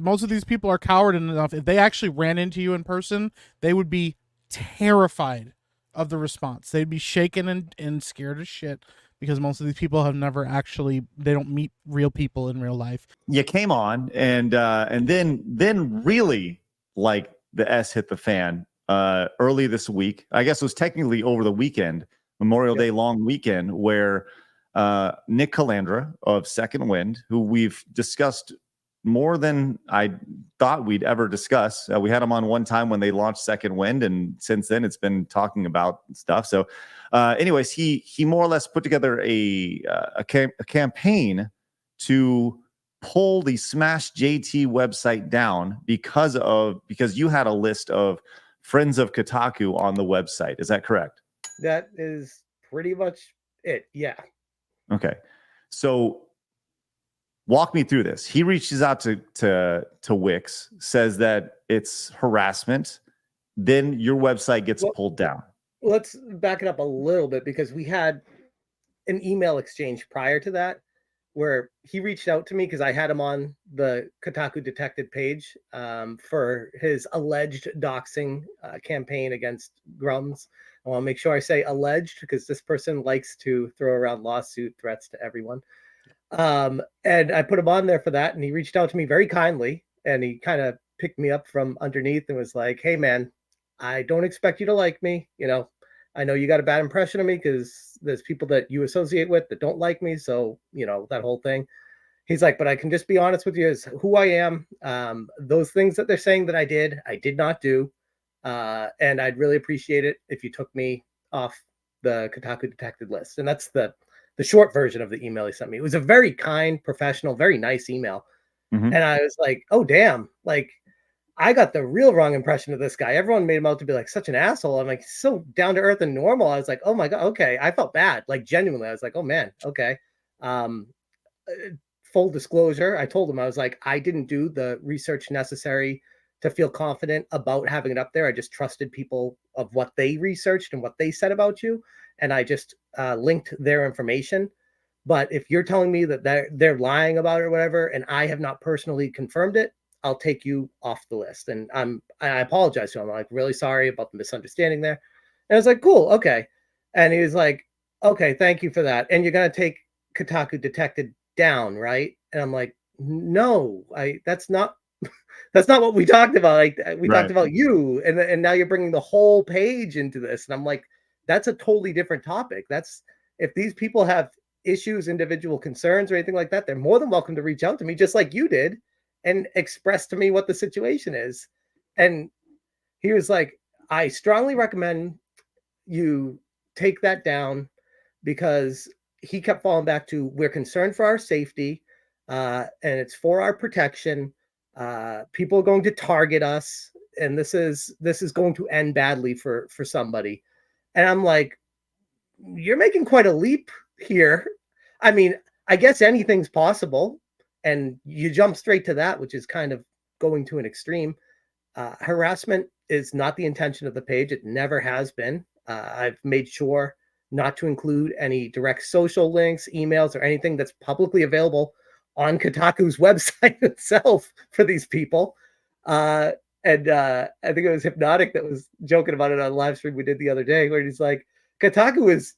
Most of these people are coward enough. If they actually ran into you in person, they would be terrified of the response. They'd be shaken and scared as shit because most of these people have never actually, they don't meet real people in real life. You came on and then really like the S hit the fan early this week. I guess it was technically over the weekend, Memorial Day long weekend, where Nick Calandra of Second Wind, who we've discussed more than I thought we'd ever discuss. We had him on one time when they launched Second Wind, and since then it's been talking about stuff. So anyways, he more or less put together a campaign to pull the Smash JT website down because you had a list of friends of Kotaku on the website. Is that correct? That is pretty much it. Yeah. Okay. So walk me through this. He reaches out to Wix, says that it's harassment. Then your website gets pulled down. Let's back it up a little bit, because we had an email exchange prior to that where he reached out to me because I had him on the Kotaku Detected page for his alleged doxing campaign against Grums. I want to make sure I say alleged, because this person likes to throw around lawsuit threats to everyone. And I put him on there for that, and he reached out to me very kindly, and he kind of picked me up from underneath and was like, "Hey man, I don't expect you to like me. You know, I know you got a bad impression of me because there's people that you associate with that don't like me. So, you know, that whole thing." He's like, "But I can just be honest with you as who I am. Those things that they're saying that I did not do. And I'd really appreciate it if you took me off the Kotaku Detected list." And that's the short version of the email he sent me. It was a very kind, professional, very nice email. Mm-hmm. And I was like, oh, damn. Like, I got the real wrong impression of this guy. Everyone made him out to be like such an asshole. I'm like, so down to earth and normal. I was like, oh my God, okay. I felt bad. Like, genuinely, I was like, oh man, okay. Full disclosure, I told him, I was like, I didn't do the research necessary to feel confident about having it up there. I just trusted people of what they researched and what they said about you. And I just linked their information. But if you're telling me that they're lying about it or whatever, and I have not personally confirmed it, I'll take you off the list. And I apologize to him. I'm like, really sorry about the misunderstanding there. And I was like, cool, okay. And he was like, okay, thank you for that. And you're gonna take Kotaku Detected down, right? And I'm like, no, that's not what we talked about. Like, we talked about you, and now you're bringing the whole page into this. And I'm like, that's a totally different topic. That's, if these people have issues, individual concerns, or anything like that, they're more than welcome to reach out to me, just like you did, and express to me what the situation is. And he was like, I strongly recommend you take that down, because he kept falling back to, we're concerned for our safety, and it's for our protection. People are going to target us, and this is going to end badly for somebody. And I'm like, you're making quite a leap here. I mean, I guess anything's possible, and you jump straight to that, which is kind of going to an extreme. Harassment is not the intention of the page. It never has been. I've made sure not to include any direct social links, emails, or anything that's publicly available on Kotaku's website itself for these people. And I think it was Hypnotic that was joking about it on a live stream we did the other day, where he's like, Kotaku is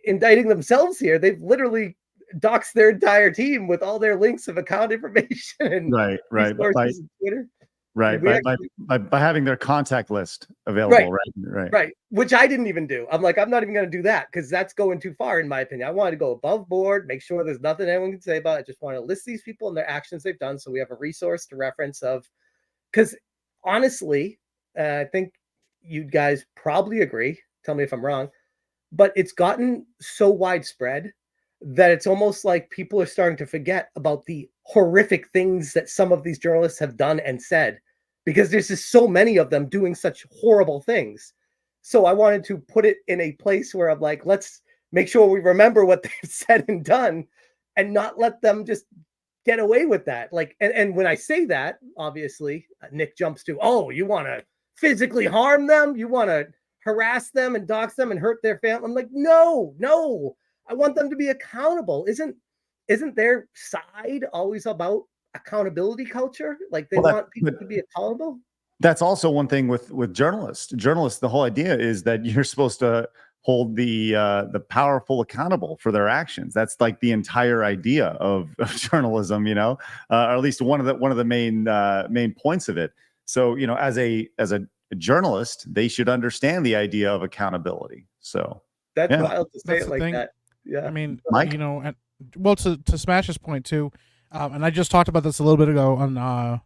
indicting themselves here. They've literally doxed their entire team with all their links of account information and resources and Twitter. Right, by having their contact list available, right. Which I didn't even do. I'm like, I'm not even going to do that, because that's going too far, in my opinion. I wanted to go above board, make sure there's nothing anyone can say about it. I just want to list these people and their actions they've done, so we have a resource to reference of, because honestly, I think you guys probably agree, tell me if I'm wrong, but it's gotten so widespread that it's almost like people are starting to forget about the horrific things that some of these journalists have done and said, because there's just so many of them doing such horrible things. So I wanted to put it in a place where I'm like, let's make sure we remember what they've said and done, and not let them just get away with that. Like, and when I say that, obviously, Nick jumps to, oh, you want to physically harm them? You want to harass them and dox them and hurt their family? I'm like, no, I want them to be accountable. Isn't their side always about accountability culture. Like they Well, want people to be accountable. that's also one thing with journalists. Journalists, the whole idea is that you're supposed to hold the powerful accountable for their actions. That's like the entire idea of journalism, or at least one of the main points of it. So, as a journalist, they should understand the idea of accountability. So That's yeah, wild to say That's it the like thing. that. Yeah. I mean, Mike. and well, to Smash's point too, and I just talked about this a little bit ago on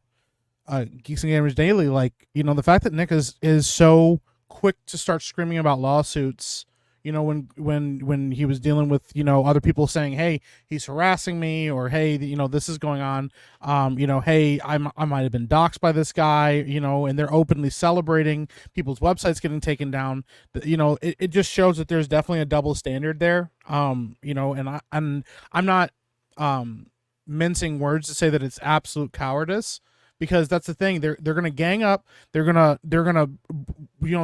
Geeks and Gamers Daily. Like, the fact that Nick is so quick to start screaming about lawsuits. When he was dealing with other people saying, "Hey, he's harassing me," or "Hey, this is going on," "Hey, I might have been doxxed by this guy," and they're openly celebrating people's websites getting taken down. It just shows that there's definitely a double standard there. And I'm not mincing words to say that it's absolute cowardice, because that's the thing. They're gonna gang up. They're gonna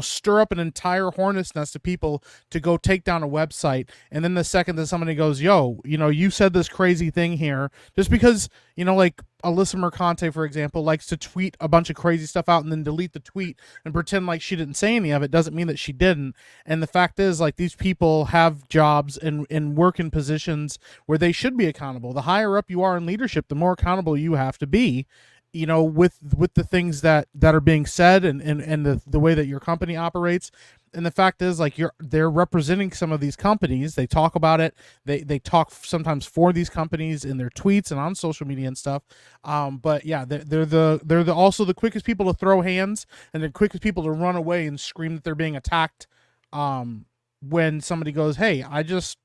stir up an entire hornet's nest of people to go take down a website. And then the second that somebody goes, "Yo, you said this crazy thing here," just because like Alyssa Mercante, for example, likes to tweet a bunch of crazy stuff out and then delete the tweet and pretend like she didn't say any of it, doesn't mean that she didn't. And the fact is, like, these people have jobs and work in positions where they should be accountable. The higher up you are in leadership, the more accountable you have to be, with the things that are being said and the way that your company operates. And the fact is, like, they're representing some of these companies. They talk about it. They talk sometimes for these companies in their tweets and on social media and stuff. But yeah, they're also the quickest people to throw hands, and the quickest people to run away and scream that they're being attacked. When somebody goes, "Hey, I just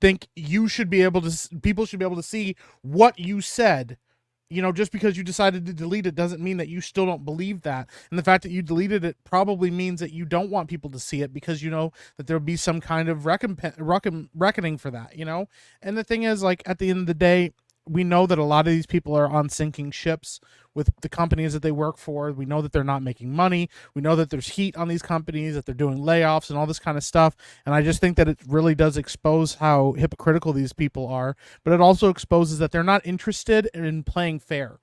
think people should be able to see what you said." Just because you decided to delete it doesn't mean that you still don't believe that. And the fact that you deleted it probably means that you don't want people to see it, because that there'll be some kind of reckoning for that, And the thing is, like, at the end of the day, we know that a lot of these people are on sinking ships with the companies that they work for. We know that they're not making money. We know that there's heat on these companies, that they're doing layoffs and all this kind of stuff. And I just think that it really does expose how hypocritical these people are. But it also exposes that they're not interested in playing fair.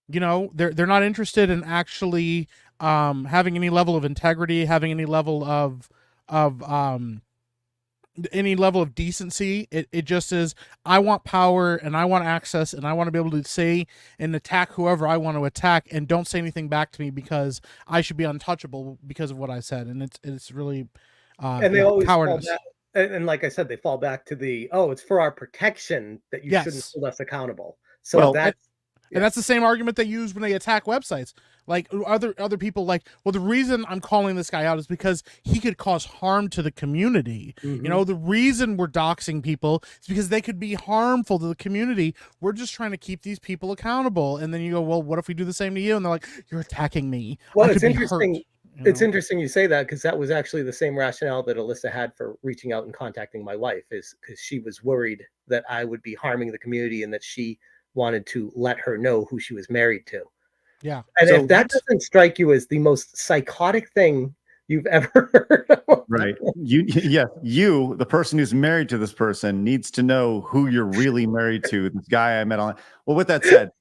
They're not interested in actually having any level of integrity, having any level of decency. It just is, I want power and I want access and I want to be able to say and attack whoever I want to attack, and don't say anything back to me because I should be untouchable because of what I said. And it's really And they always fall cowardice. back, and like I said, they fall back to it's for our protection that you shouldn't Yes. hold us accountable. So Well, And that's the same argument they use when they attack websites. Like, other people, like, well, the reason I'm calling this guy out is because he could cause harm to the community. The reason we're doxing people is because they could be harmful to the community. We're just trying to keep these people accountable. And then you go, well, what if we do the same to you? And they're like, you're attacking me. Well, I it's could be interesting. hurt. It's interesting you say that, because that was actually the same rationale that Alyssa had for reaching out and contacting my wife, is because she was worried that I would be harming the community and that she wanted to let her know who she was married to. Yeah. And So if that doesn't strike you as the most psychotic thing you've ever heard of, right, you, the person who's married to this person, needs to know who you're really married to. This guy I met on. Well, with that said,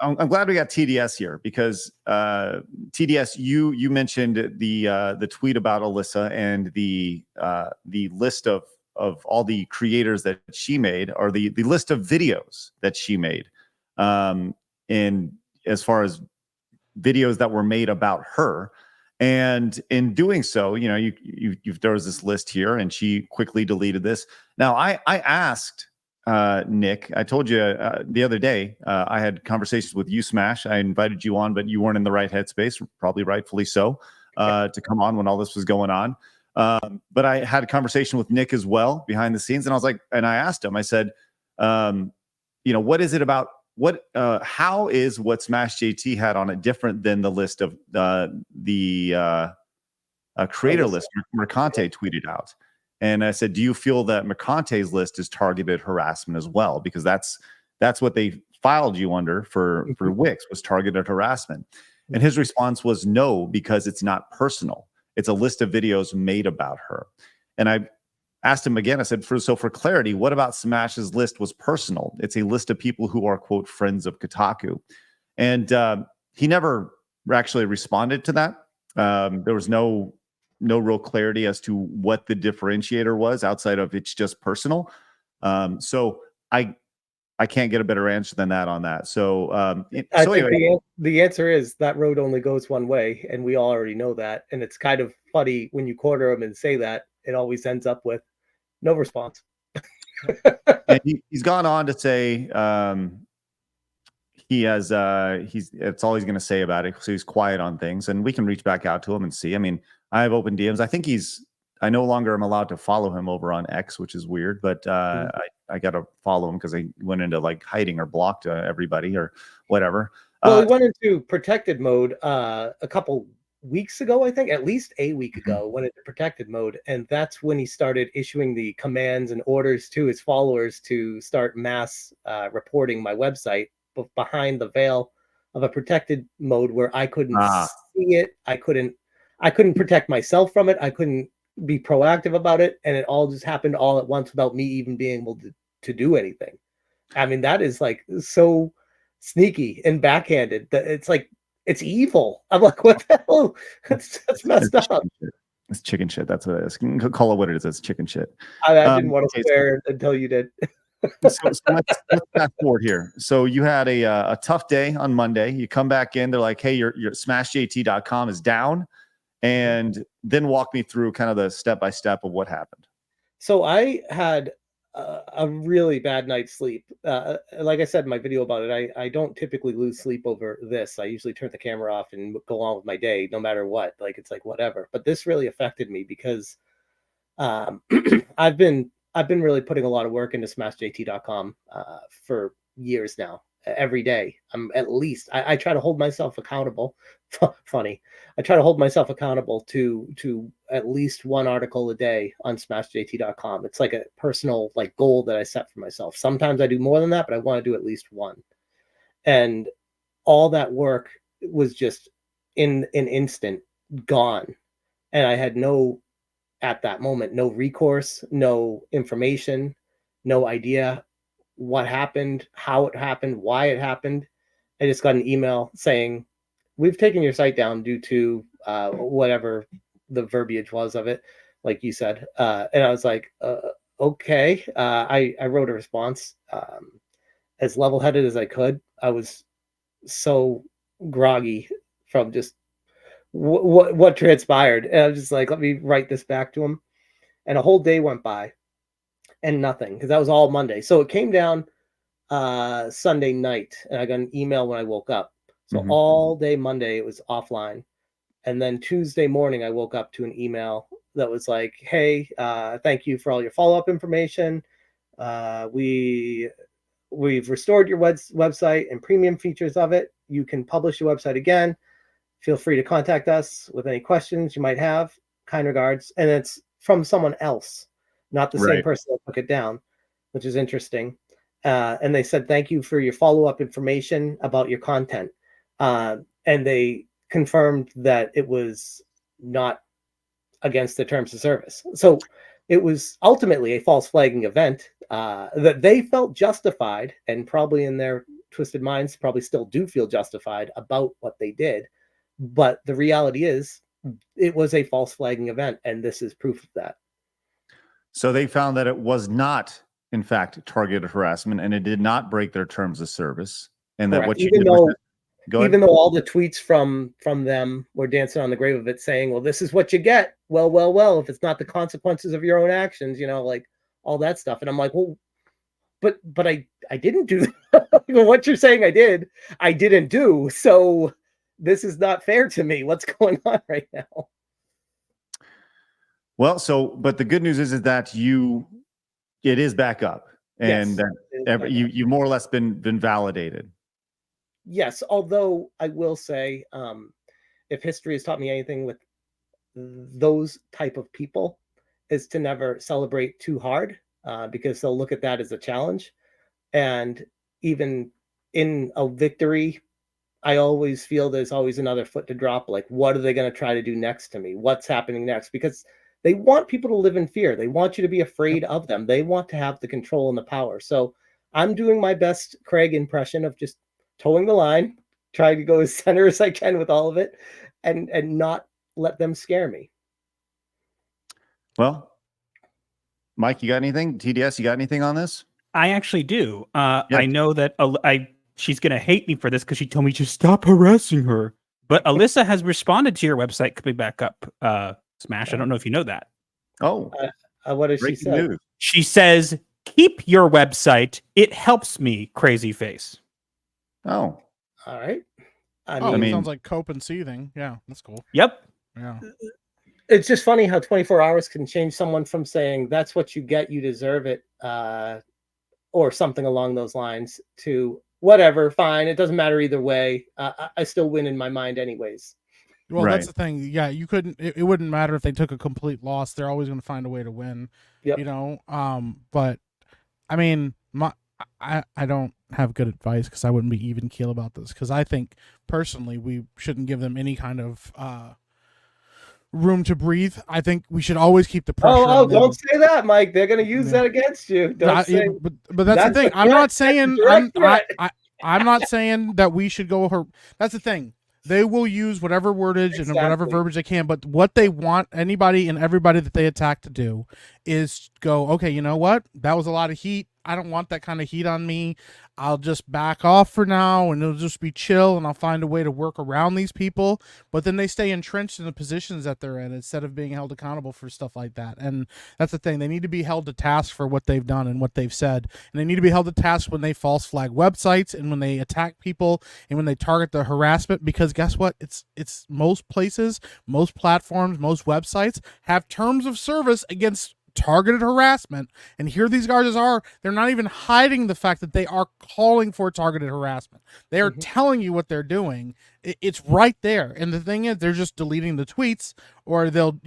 I'm glad we got TDS here, because TDS, you mentioned the tweet about Alyssa and the list of all the creators that she made, or the list of videos that she made, and as far as videos that were made about her. And in doing so, there was this list here, and she quickly deleted this. Now, I asked Nick, I told you the other day, I had conversations with you, Smash. I invited you on, but you weren't in the right headspace, probably rightfully so, to come on when all this was going on. But I had a conversation with Nick as well behind the scenes, and I asked him, I said, what is it about? How is what Smash JT had on it different than the list of the creator list Mercante tweeted out? And I said, do you feel that Mercante's list is targeted harassment as well? Because that's what they filed you under for Wix, was targeted harassment. And his response was no, because it's not personal. It's a list of videos made about her. And asked him again. I said, for clarity, what about Smash's list was personal? It's a list of people who are, quote, friends of Kotaku. And he never actually responded to that. There was no real clarity as to what the differentiator was outside of it's just personal. So I can't get a better answer than that on that. So, I think anyway. the answer is that road only goes one way, and we all already know that. And it's kind of funny when you corner them and say that, it always ends up with no response. And he's gone on to say it's all he's going to say about it. So he's quiet on things, and we can reach back out to him and see. I mean, I have open DMs. I think I no longer am allowed to follow him over on X, which is weird, but I got to follow him because I went into like hiding or blocked everybody or whatever. Well, he went into protected mode a couple weeks ago, I think, at least a week ago, went into protected mode. And that's when he started issuing the commands and orders to his followers to start mass reporting my website behind the veil of a protected mode where I couldn't see it. I couldn't protect myself from it. I couldn't be proactive about it. And it all just happened all at once without me even being able to do anything. I mean, that is like so sneaky and backhanded that it's like, it's evil. I'm like, what the hell? That's messed up. It's chicken shit. That's what it is. Call it what it is. It's chicken shit. I didn't want to swear until you did. so let's fast forward here. So you had a tough day on Monday. You come back in. They're like, hey, your smashjt.com is down. And then walk me through kind of the step-by-step of what happened. So I had a really bad night's sleep. Like I said in my video about it, I don't typically lose sleep over this. I usually turn the camera off and go on with my day, no matter what. Like, it's like whatever. But this really affected me because I've been really putting a lot of work into smashjt.com for years now. Every day, I try to hold myself accountable. Funny, I try to hold myself accountable to at least one article a day on smashjt.com. It's like a personal like goal that I set for myself. Sometimes I do more than that, but I want to do at least one. And all that work was just in an instant gone, and I had at that moment no recourse, no information, no idea what happened, how it happened, why it happened. I just got an email saying, we've taken your site down due to whatever the verbiage was of it, like you said. And I was like, okay. I wrote a response as level-headed as I could. I was so groggy from just what transpired. And I was just like, let me write this back to him. And a whole day went by and nothing, because that was all Monday. So it came down Sunday night, and I got an email when I woke up. So all day Monday it was offline, and then Tuesday morning I woke up to an email that was like, "Hey, thank you for all your follow-up information. We've restored your website and premium features of it. You can publish your website again. Feel free to contact us with any questions you might have. Kind regards." And it's from someone else, not the same person that took it down, which is interesting. And they said, thank you for your follow-up information about your content. And they confirmed that it was not against the terms of service. So it was ultimately a false flagging event that they felt justified, and probably in their twisted minds probably still do feel justified about what they did. But the reality is it was a false flagging event, and this is proof of that. So they found that it was not, in fact, targeted harassment, and it did not break their terms of service. And that what you did was even though all the tweets from them were dancing on the grave of it, saying, well, this is what you get. Well, if it's not the consequences of your own actions, like all that stuff. And I'm like, well, but I didn't do that. What you're saying I didn't do. So this is not fair to me. What's going on right now? Well, but the good news is that it is back up, and that you more or less been validated. Yes, although I will say, if history has taught me anything with those type of people, is to never celebrate too hard, because they'll look at that as a challenge. And even in a victory, I always feel there's always another foot to drop. Like, what are they going to try to do next to me? What's happening next? Because they want people to live in fear. They want you to be afraid of them. They want to have the control and the power. So I'm doing my best Craig impression of just towing the line, trying to go as center as I can with all of it, and not let them scare me. Well, Mike, you got anything? TDS, you got anything on this? I actually do. Yes. I know that she's going to hate me for this because she told me to stop harassing her. But Alyssa has responded to your website coming back up, Smash. I don't know if you know that. Oh, What does she breaking say? news. She says, keep your website. It helps me, crazy face. Oh, All right. I mean, mean, sounds like cope and seething. Yeah, that's cool. Yep. Yeah. it's just funny how 24 hours can change someone from saying that's what you get, you deserve it, or something along those lines, to whatever, fine, it doesn't matter either way. I still win in my mind anyways. Well, Right. that's the thing. Yeah, you couldn't. It wouldn't matter if they took a complete loss. They're always going to find a way to win. Yep. You know. But I mean, I don't have good advice because I wouldn't be even keel about this, because I think personally we shouldn't give them any kind of room to breathe. I think we should always keep the pressure. Oh, on them. don't say that, Mike. They're going to use that against you. Don't say. But that's the thing. a I'm threat. not That's a saying direct threat. I'm not saying that we should go. That's the thing. They will use whatever wordage and whatever Exactly. verbiage they can, but what they want anybody and everybody that they attack to do is go, okay, you know what? That was a lot of heat. I don't want that kind of heat on me. I'll just back off for now, and it'll just be chill, and I'll find a way to work around these people. But then they stay entrenched in the positions that they're in instead of being held accountable for stuff like that. And that's the thing. They need to be held to task for what they've done and what they've said. And they need to be held to task when they false flag websites and when they attack people and when they target the harassment, because guess what? It's most places, most platforms, most websites have terms of service against targeted harassment, and here these guys are. They're not even hiding the fact that they are calling for targeted harassment. They are telling you what they're doing. It's right there. And the thing is, they're just deleting the tweets, or they'll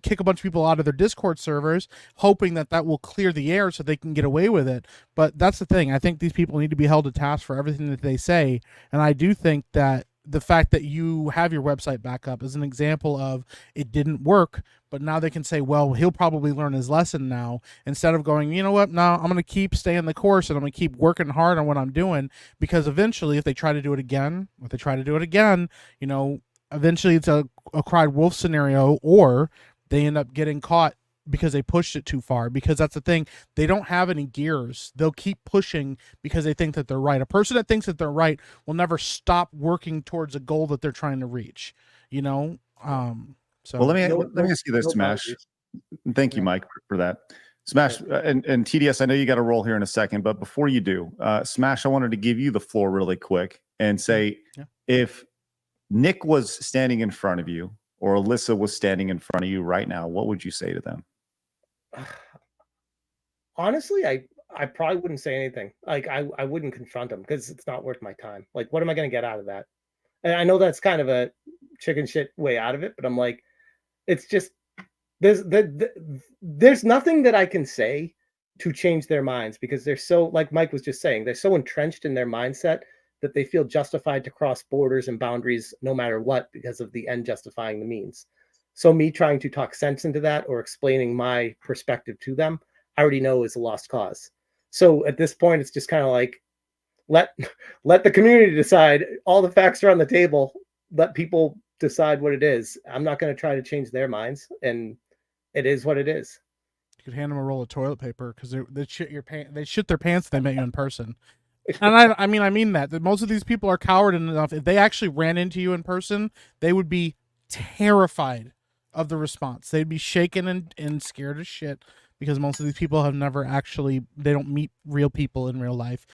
kick a bunch of people out of their Discord servers, hoping that that will clear the air so they can get away with it. But that's the thing. I think these people need to be held to task for everything that they say, and I do think that the fact that you have your website back up is an example of it didn't work, but now they can say, well, he'll probably learn his lesson now, instead of going, you know what, no, I'm going to keep staying the course and I'm going to keep working hard on what I'm doing, because eventually if they try to do it again, eventually it's a cried wolf scenario, or they end up getting caught because they pushed it too far. Because that's the thing, they don't have any gears. They'll keep pushing because they think that they're right. A person that thinks that they're right will never stop working towards a goal that they're trying to reach, so well, let me ask you this, Smash. boundaries. Thank you, Mike, for that. Smash, and TDS, I know you got to roll here in a second, but before you do, Smash, I wanted to give you the floor really quick and say, if Nick was standing in front of you or Alyssa was standing in front of you right now, what would you say to them? Honestly, I probably wouldn't say anything. Like, I wouldn't confront them because it's not worth my time. Like, what am I going to get out of that? And I know that's kind of a chicken shit way out of it, but I'm like, it's just, there's nothing that I can say to change their minds, because they're so, like Mike was just saying, they're so entrenched in their mindset that they feel justified to cross borders and boundaries no matter what, because of the end justifying the means. So me trying to talk sense into that or explaining my perspective to them, I already know is a lost cause. So at this point, it's just kind of like, let the community decide. All the facts are on the table. Let people decide what it is. I'm not going to try to change their minds, and it is what it is. You could hand them a roll of toilet paper, because they shit their pants if they met you in person. And I mean that most of these people are coward enough. If they actually ran into you in person, they would be terrified of the response. They'd be shaken and scared as shit, because most of these people have never actually, they don't meet real people in real life.